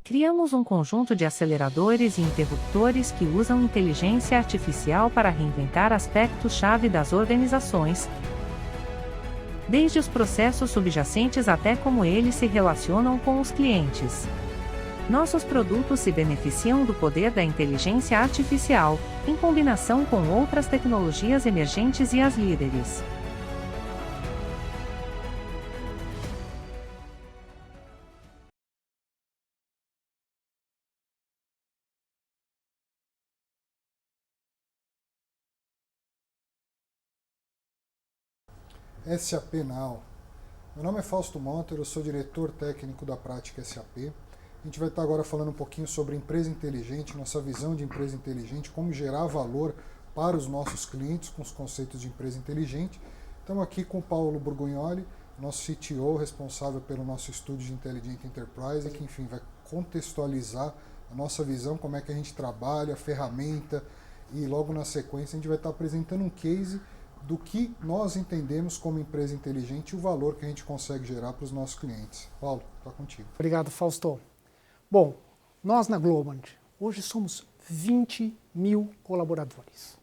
Criamos um conjunto de aceleradores e interruptores que usam inteligência artificial para reinventar aspectos-chave das organizações, desde os processos subjacentes até como eles se relacionam com os clientes. Nossos produtos se beneficiam do poder da inteligência artificial, em combinação com outras tecnologias emergentes e as líderes. SAP Now. Meu nome é Fausto Monteiro, eu sou diretor técnico da prática SAP. A gente vai estar agora falando um pouquinho sobre empresa inteligente, nossa visão de empresa inteligente, como gerar valor para os nossos clientes com os conceitos de empresa inteligente. Estamos aqui com o Paulo Burgugnoli, nosso CTO, responsável pelo nosso estúdio de Intelligent Enterprise, que enfim vai contextualizar a nossa visão, como é que a gente trabalha, a ferramenta, e logo na sequência a gente vai estar apresentando um case do que nós entendemos como empresa inteligente e o valor que a gente consegue gerar para os nossos clientes. Paulo, está contigo. Obrigado, Fausto. Bom, nós na Globant, hoje somos 20 mil colaboradores.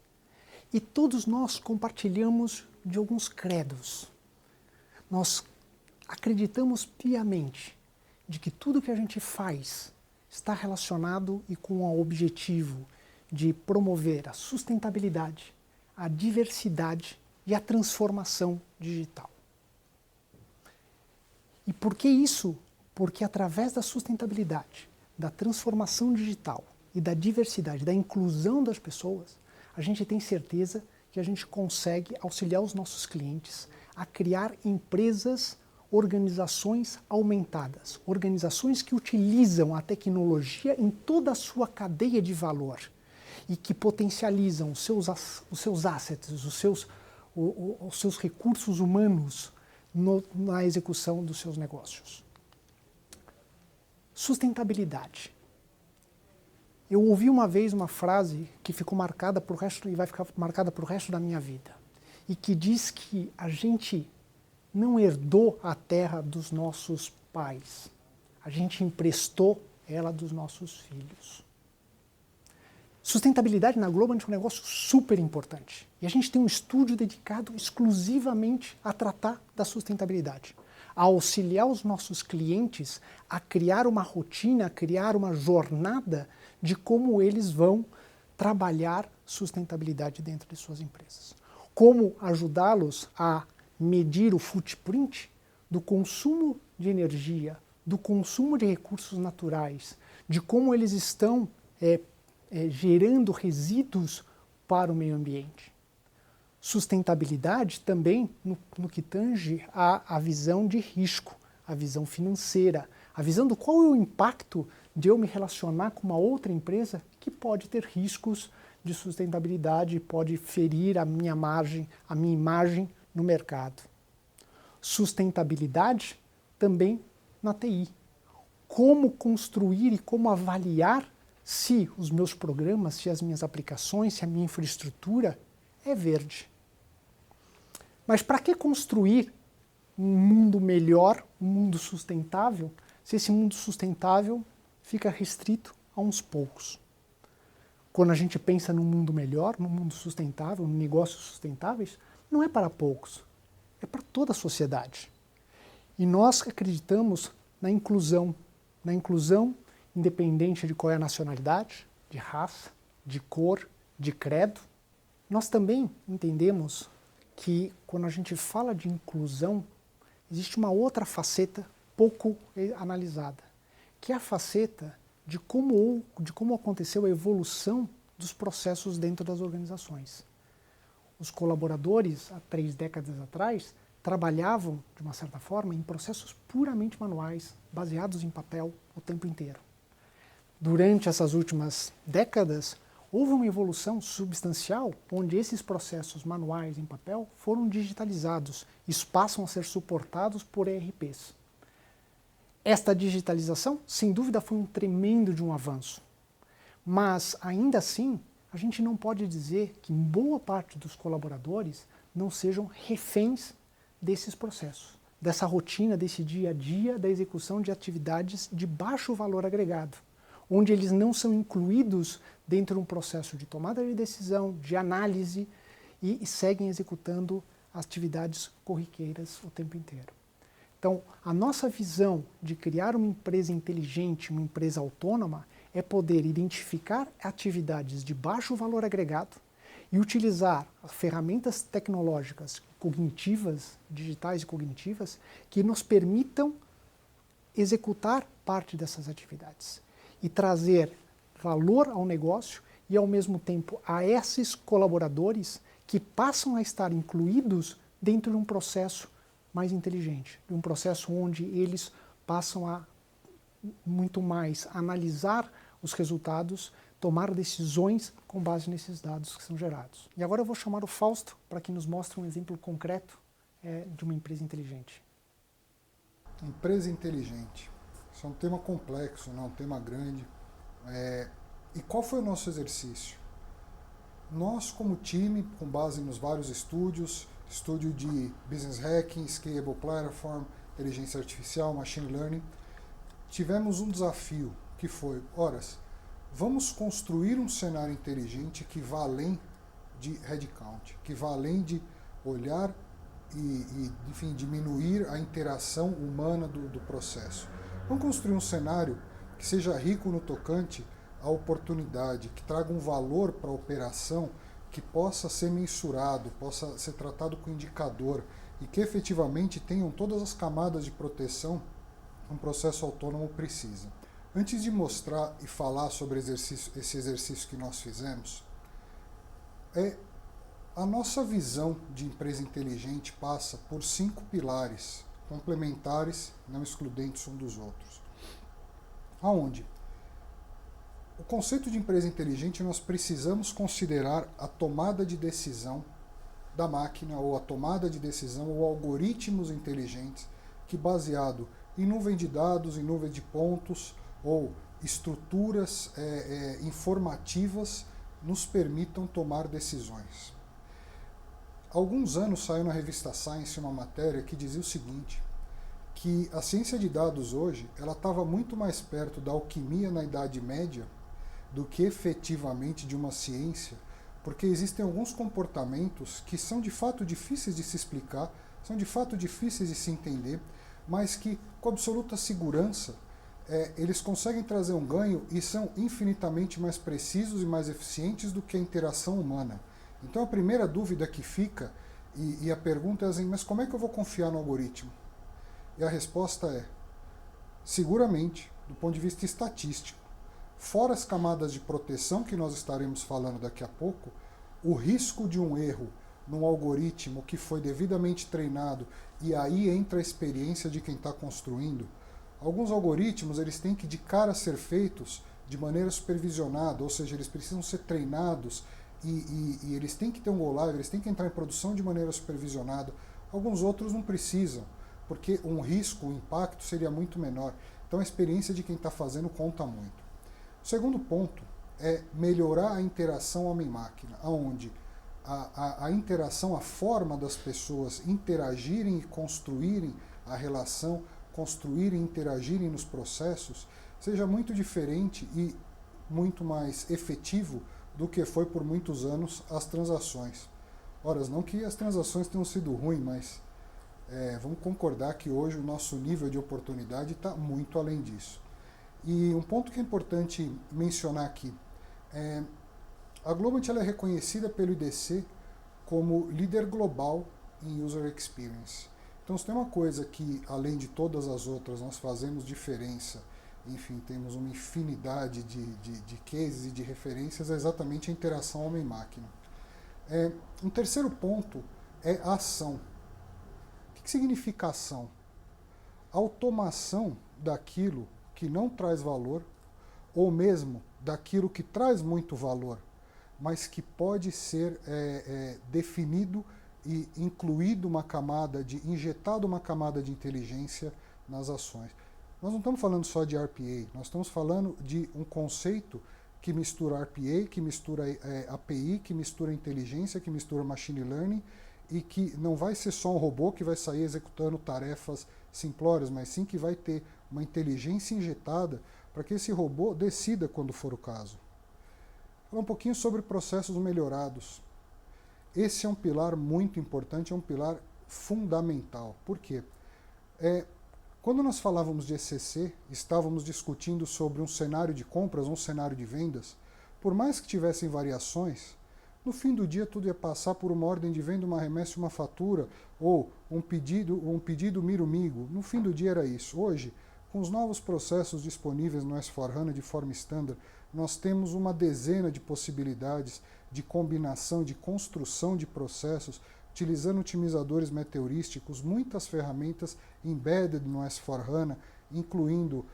E todos nós compartilhamos de alguns credos. Nós acreditamos piamente de que tudo que a gente faz está relacionado e com o objetivo de promover a sustentabilidade, a diversidade e a transformação digital. E por que isso? Porque através da sustentabilidade, da transformação digital e da diversidade, da inclusão das pessoas, a gente tem certeza que a gente consegue auxiliar os nossos clientes a criar empresas, organizações aumentadas, organizações que utilizam a tecnologia em toda a sua cadeia de valor e que potencializam os seus assets, os seus recursos humanos na execução dos seus negócios. Sustentabilidade. Eu ouvi uma vez uma frase que ficou marcada pro resto e vai ficar marcada para o resto da minha vida, e que diz que a gente não herdou a terra dos nossos pais, a gente emprestou ela dos nossos filhos. Sustentabilidade na Globant é um negócio super importante. E a gente tem um estúdio dedicado exclusivamente a tratar da sustentabilidade, a auxiliar os nossos clientes a criar uma rotina, a criar uma jornada de como eles vão trabalhar sustentabilidade dentro de suas empresas. Como ajudá-los a medir o footprint do consumo de energia, do consumo de recursos naturais, de como eles estão gerando resíduos para o meio ambiente. Sustentabilidade também no que tange a visão de risco, a visão financeira, a visão do qual é o impacto de eu me relacionar com uma outra empresa que pode ter riscos de sustentabilidade, pode ferir a minha imagem no mercado. Sustentabilidade também na TI. Como construir e como avaliar se os meus programas, se as minhas aplicações, se a minha infraestrutura é verde. Mas para que construir um mundo melhor, um mundo sustentável, se esse mundo sustentável fica restrito a uns poucos? Quando a gente pensa num mundo melhor, num mundo sustentável, em negócios sustentáveis, não é para poucos, é para toda a sociedade. E nós acreditamos na inclusão independente de qual é a nacionalidade, de raça, de cor, de credo. Nós também entendemos que quando a gente fala de inclusão, existe uma outra faceta pouco analisada, que é a faceta de como aconteceu a evolução dos processos dentro das organizações. Os colaboradores, há 3 décadas atrás, trabalhavam, de uma certa forma, em processos puramente manuais, baseados em papel o tempo inteiro. Durante essas últimas décadas, houve uma evolução substancial onde esses processos manuais em papel foram digitalizados e passam a ser suportados por ERPs. Esta digitalização, sem dúvida, foi um tremendo de um avanço. Mas, ainda assim, a gente não pode dizer que boa parte dos colaboradores não sejam reféns desses processos, dessa rotina, desse dia a dia da execução de atividades de baixo valor agregado, onde eles não são incluídos dentro de um processo de tomada de decisão, de análise e seguem executando atividades corriqueiras o tempo inteiro. Então, a nossa visão de criar uma empresa inteligente, uma empresa autônoma, é poder identificar atividades de baixo valor agregado e utilizar ferramentas tecnológicas cognitivas, digitais e cognitivas, que nos permitam executar parte dessas atividades e trazer valor ao negócio e, ao mesmo tempo, a esses colaboradores que passam a estar incluídos dentro de um processo mais inteligente, de um processo onde eles passam a muito mais analisar os resultados, tomar decisões com base nesses dados que são gerados. E agora eu vou chamar o Fausto para que nos mostre um exemplo concreto de uma empresa inteligente. Empresa inteligente. Isso é um tema complexo, né? Um tema grande. E qual foi o nosso exercício? Nós, como time, com base nos vários estúdio de Business Hacking, Scalable Platform, Inteligência Artificial, Machine Learning, tivemos um desafio, que foi, vamos construir um cenário inteligente que vá além de headcount, que vá além de olhar enfim, diminuir a interação humana do processo. Vamos construir um cenário que seja rico no tocante à oportunidade, que traga um valor para a operação, que possa ser mensurado, possa ser tratado com indicador e que efetivamente tenham todas as camadas de proteção que um processo autônomo precisa. Antes de mostrar e falar sobre esse exercício que nós fizemos, a nossa visão de empresa inteligente passa por 5 pilares complementares, não excludentes um dos outros. Aonde? O conceito de empresa inteligente, nós precisamos considerar a tomada de decisão da máquina, ou a tomada de decisão, ou algoritmos inteligentes, que baseado em nuvem de dados, em nuvem de pontos, ou estruturas informativas, nos permitam tomar decisões. Há alguns anos saiu na revista Science uma matéria que dizia o seguinte, que a ciência de dados hoje ela estava muito mais perto da alquimia na Idade Média do que efetivamente de uma ciência, porque existem alguns comportamentos que são de fato difíceis de se explicar, são de fato difíceis de se entender, mas que com absoluta segurança eles conseguem trazer um ganho e são infinitamente mais precisos e mais eficientes do que a interação humana. Então a primeira dúvida que fica, e a pergunta é assim, mas como é que eu vou confiar no algoritmo? E a resposta é, seguramente, do ponto de vista estatístico, fora as camadas de proteção que nós estaremos falando daqui a pouco, o risco de um erro num algoritmo que foi devidamente treinado, e aí entra a experiência de quem está construindo. Alguns algoritmos eles têm que de cara ser feitos de maneira supervisionada, ou seja, eles precisam ser treinados e eles têm que ter um go-live, eles têm que entrar em produção de maneira supervisionada. Alguns outros não precisam, porque um risco, um impacto seria muito menor. Então a experiência de quem está fazendo conta muito. O segundo ponto é melhorar a interação homem-máquina, onde a interação, a forma das pessoas interagirem e construírem a relação, construírem e interagirem nos processos, seja muito diferente e muito mais efetivo do que foi por muitos anos as transações. Ora, não que as transações tenham sido ruins, mas vamos concordar que hoje o nosso nível de oportunidade está muito além disso. E um ponto que é importante mencionar aqui, a Globant ela é reconhecida pelo IDC como líder global em User Experience. Então, se tem uma coisa que, além de todas as outras, nós fazemos diferença, enfim, temos uma infinidade de cases e de referências, é exatamente a interação homem-máquina. Um terceiro ponto é a ação. O que significa ação? Automação daquilo que não traz valor, ou mesmo daquilo que traz muito valor, mas que pode ser definido e incluído injetado uma camada de inteligência nas ações. Nós não estamos falando só de RPA, nós estamos falando de um conceito que mistura RPA, que mistura API, que mistura inteligência, que mistura machine learning e que não vai ser só um robô que vai sair executando tarefas simplórias, mas sim que vai ter uma inteligência injetada para que esse robô decida quando for o caso. Falar um pouquinho sobre processos melhorados. Esse é um pilar muito importante, é um pilar fundamental. Por quê? Quando nós falávamos de ECC, estávamos discutindo sobre um cenário de compras, um cenário de vendas. Por mais que tivessem variações, no fim do dia tudo ia passar por uma ordem de venda, uma remessa, uma fatura, ou um pedido miro-migo. No fim do dia era isso. Hoje, com os novos processos disponíveis no S/4HANA de forma standard, nós temos uma dezena de possibilidades de combinação, de construção de processos, utilizando otimizadores meteorísticos, muitas ferramentas embedded no S/4HANA, incluindo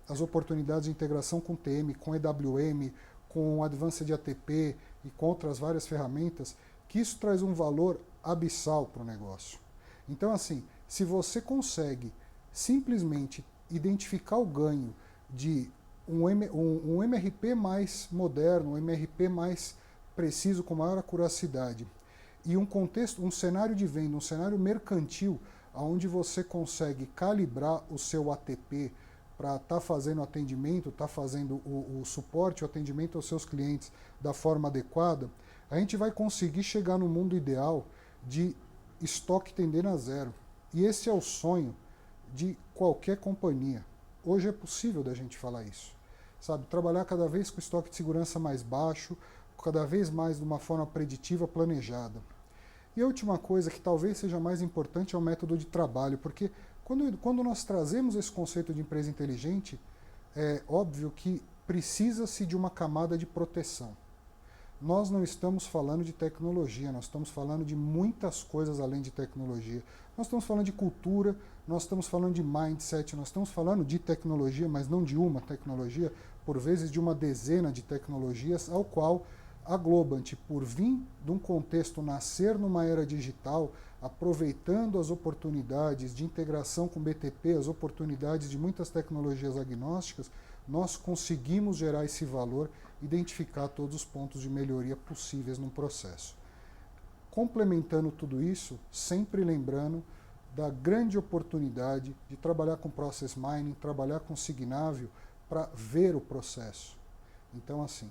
as oportunidades de integração com TM, com EWM, com Advanced ATP e com outras várias ferramentas, que isso traz um valor abissal para o negócio. Então, assim, se você consegue simplesmente identificar o ganho de um MRP mais moderno, um MRP mais preciso, com maior acuracidade, e um cenário de venda, um cenário mercantil, onde você consegue calibrar o seu ATP para estar fazendo atendimento, estar fazendo o suporte, o atendimento aos seus clientes da forma adequada, a gente vai conseguir chegar no mundo ideal de estoque tendendo a zero. E esse é o sonho de qualquer companhia. Hoje é possível da gente falar isso. Sabe, trabalhar cada vez com estoque de segurança mais baixo, cada vez mais de uma forma preditiva, planejada. E a última coisa, que talvez seja mais importante, é o método de trabalho, porque quando nós trazemos esse conceito de empresa inteligente, é óbvio que precisa-se de uma camada de proteção. Nós não estamos falando de tecnologia, nós estamos falando de muitas coisas além de tecnologia. Nós estamos falando de cultura, nós estamos falando de mindset, nós estamos falando de tecnologia, mas não de uma tecnologia, por vezes de uma dezena de tecnologias, ao qual a Globant, por vir de um contexto nascer numa era digital, aproveitando as oportunidades de integração com BTP, as oportunidades de muitas tecnologias agnósticas, nós conseguimos gerar esse valor, identificar todos os pontos de melhoria possíveis no processo. Complementando tudo isso, sempre lembrando da grande oportunidade de trabalhar com Process Mining, trabalhar com Signavio para ver o processo. Então, assim,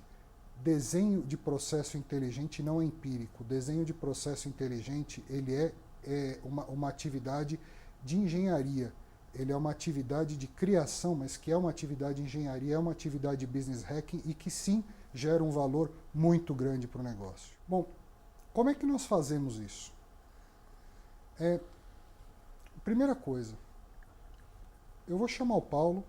desenho de processo inteligente não é empírico. Desenho de processo inteligente, ele é uma atividade de engenharia. Ele é uma atividade de criação, mas que é uma atividade de engenharia, é uma atividade de business hacking e que sim gera um valor muito grande para o negócio. Bom, como é que nós fazemos isso? Primeira coisa, eu vou chamar o Paulo,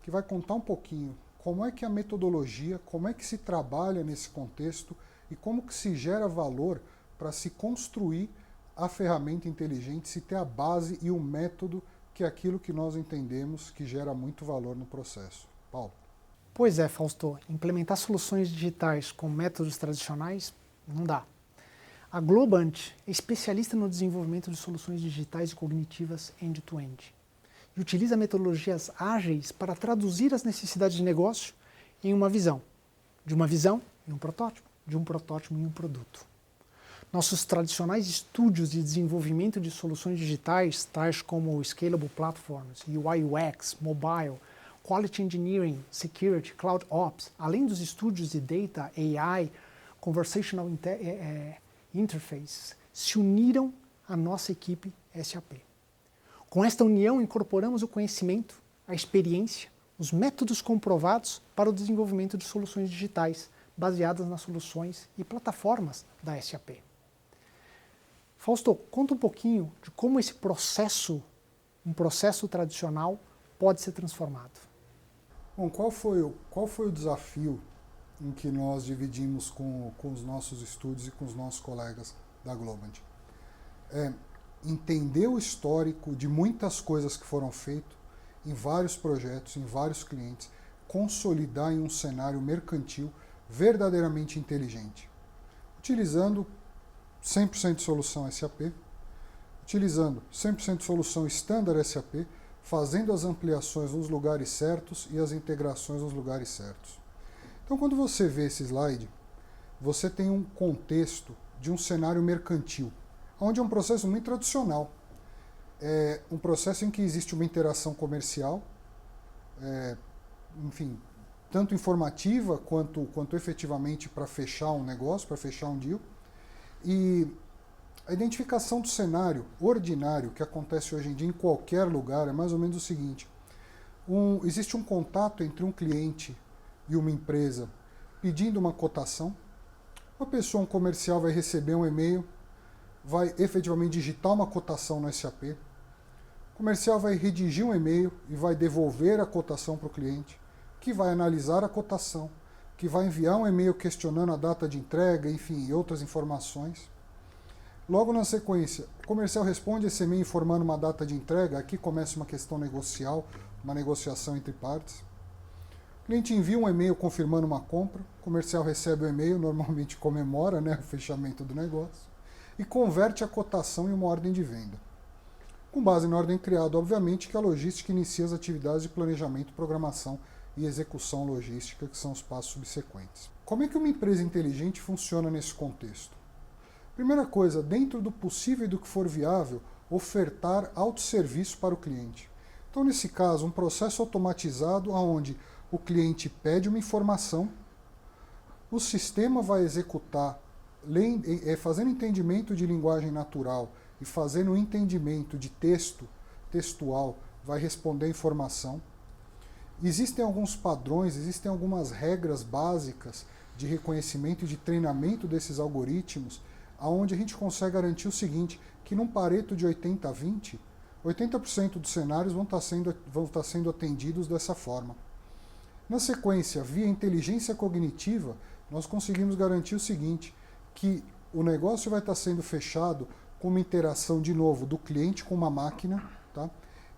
que vai contar um pouquinho como é que é a metodologia, como é que se trabalha nesse contexto e como que se gera valor para se construir a ferramenta inteligente, se ter a base e o método, que é aquilo que nós entendemos que gera muito valor no processo. Paulo. Pois é, Fausto, implementar soluções digitais com métodos tradicionais não dá. A Globant é especialista no desenvolvimento de soluções digitais e cognitivas end-to-end. E utiliza metodologias ágeis para traduzir as necessidades de negócio em uma visão. De uma visão em um protótipo, de um protótipo em um produto. Nossos tradicionais estúdios de desenvolvimento de soluções digitais, tais como Scalable Platforms, UI UX, Mobile, Quality Engineering, Security, Cloud Ops, além dos estúdios de Data, AI, Conversational Interface, se uniram à nossa equipe SAP. Com esta união, incorporamos o conhecimento, a experiência, os métodos comprovados para o desenvolvimento de soluções digitais baseadas nas soluções e plataformas da SAP. Fausto, conta um pouquinho de como esse processo, um processo tradicional, pode ser transformado. Bom, qual foi o desafio em que nós dividimos com os nossos estúdios e com os nossos colegas da Globant? Entender o histórico de muitas coisas que foram feitas em vários projetos, em vários clientes, consolidar em um cenário mercantil verdadeiramente inteligente, utilizando 100% de solução SAP, utilizando 100% de solução standard SAP, fazendo as ampliações nos lugares certos e as integrações nos lugares certos. Então, quando você vê esse slide, você tem um contexto de um cenário mercantil, onde é um processo muito tradicional. É um processo em que existe uma interação comercial, enfim, tanto informativa quanto efetivamente para fechar um negócio, para fechar um deal. E a identificação do cenário ordinário que acontece hoje em dia em qualquer lugar é mais ou menos o seguinte. Existe um contato entre um cliente e uma empresa pedindo uma cotação. Uma pessoa, um comercial, vai receber um e-mail, vai efetivamente digitar uma cotação no SAP. O comercial vai redigir um e-mail e vai devolver a cotação para o cliente, que vai analisar a cotação, que vai enviar um e-mail questionando a data de entrega, enfim, e outras informações. Logo na sequência, o comercial responde esse e-mail informando uma data de entrega. Aqui começa uma questão negocial, uma negociação entre partes. O cliente envia um e-mail confirmando uma compra, o comercial recebe o e-mail, normalmente comemora, o fechamento do negócio, e converte a cotação em uma ordem de venda. Com base na ordem criada, obviamente, que a logística inicia as atividades de planejamento, programação e execução logística, que são os passos subsequentes. Como é que uma empresa inteligente funciona nesse contexto? Primeira coisa, dentro do possível e do que for viável, ofertar autosserviço para o cliente. Então, nesse caso, um processo automatizado onde o cliente pede uma informação, o sistema vai executar, fazendo entendimento de linguagem natural e fazendo um entendimento de textual, vai responder a informação. Existem alguns padrões, existem algumas regras básicas de reconhecimento e de treinamento desses algoritmos, onde a gente consegue garantir o seguinte, que num Pareto de 80-20, 80% dos cenários vão estar sendo atendidos dessa forma. Na sequência, via inteligência cognitiva, nós conseguimos garantir o seguinte, que o negócio vai estar sendo fechado com uma interação, de novo, do cliente com uma máquina, tá?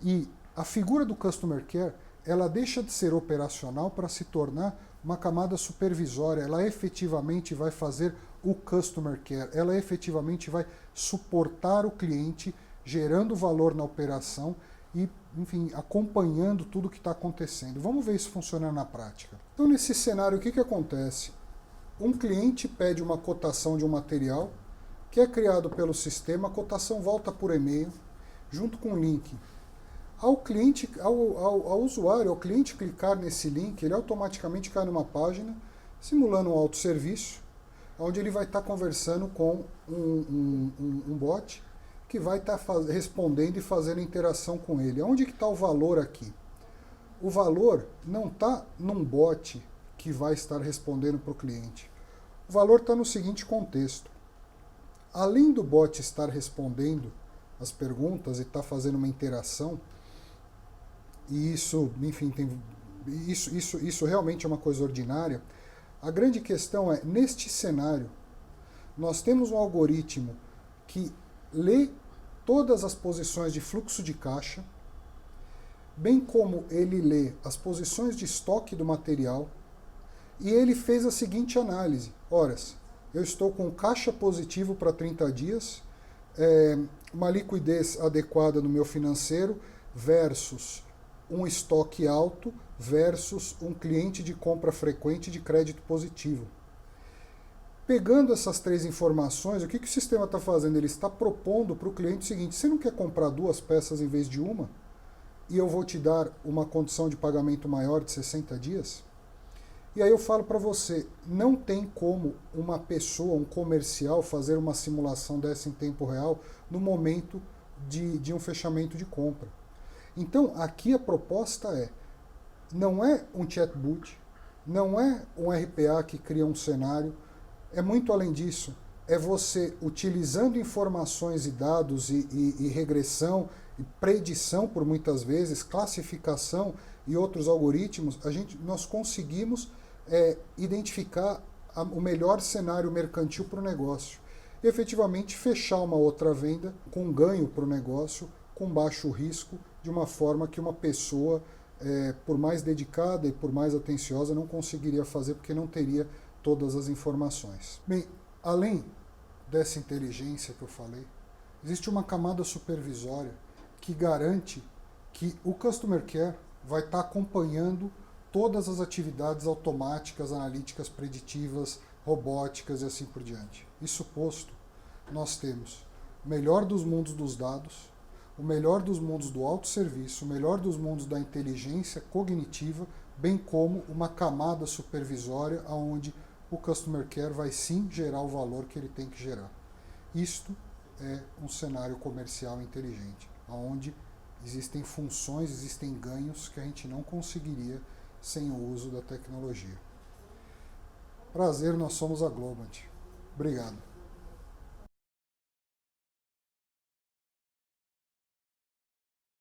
E a figura do Customer Care, ela deixa de ser operacional para se tornar uma camada supervisória. Ela efetivamente vai fazer o Customer Care, ela efetivamente vai suportar o cliente, gerando valor na operação e, enfim, acompanhando tudo o que está acontecendo. Vamos ver isso funcionando na prática. Então, nesse cenário, o que acontece? Um cliente pede uma cotação de um material, que é criado pelo sistema, a cotação volta por e-mail, junto com o link. Ao usuário, ao cliente clicar nesse link, ele automaticamente cai numa página, simulando um autosserviço, onde ele vai estar conversando com um bot, que vai estar respondendo e fazendo interação com ele. Onde que está o valor aqui? O valor não está num bot que vai estar respondendo para o cliente. O valor está no seguinte contexto. Além do bot estar respondendo as perguntas e estar fazendo uma interação, e isso, enfim, isso realmente é uma coisa ordinária, a grande questão é, neste cenário, nós temos um algoritmo que lê todas as posições de fluxo de caixa, bem como ele lê as posições de estoque do material, e ele fez a seguinte análise. Ora, eu estou com caixa positivo para 30 dias, uma liquidez adequada no meu financeiro, versus um estoque alto, versus um cliente de compra frequente de crédito positivo. Pegando essas três informações, o que o sistema está fazendo? Ele está propondo para o cliente o seguinte: você não quer comprar 2 peças em vez de uma? E eu vou te dar uma condição de pagamento maior de 60 dias? E aí eu falo para você, não tem como uma pessoa, um comercial, fazer uma simulação dessa em tempo real no momento de um fechamento de compra. Então, aqui a proposta não é um chatbot, não é um RPA que cria um cenário, é muito além disso, é você utilizando informações e dados e regressão e predição por muitas vezes, classificação e outros algoritmos, nós conseguimos identificar o melhor cenário mercantil para o negócio e efetivamente fechar uma outra venda com ganho para o negócio, com baixo risco, de uma forma que uma pessoa, por mais dedicada e por mais atenciosa, não conseguiria fazer porque não teria todas as informações. Bem, além dessa inteligência que eu falei, existe uma camada supervisória que garante que o Customer Care vai estar acompanhando todas as atividades automáticas, analíticas, preditivas, robóticas e assim por diante. Isso posto, nós temos o melhor dos mundos dos dados, o melhor dos mundos do autosserviço, o melhor dos mundos da inteligência cognitiva, bem como uma camada supervisória onde o Customer Care vai sim gerar o valor que ele tem que gerar. Isto é um cenário comercial inteligente, onde existem funções, existem ganhos que a gente não conseguiria sem o uso da tecnologia. Prazer, nós somos a Globant. Obrigado.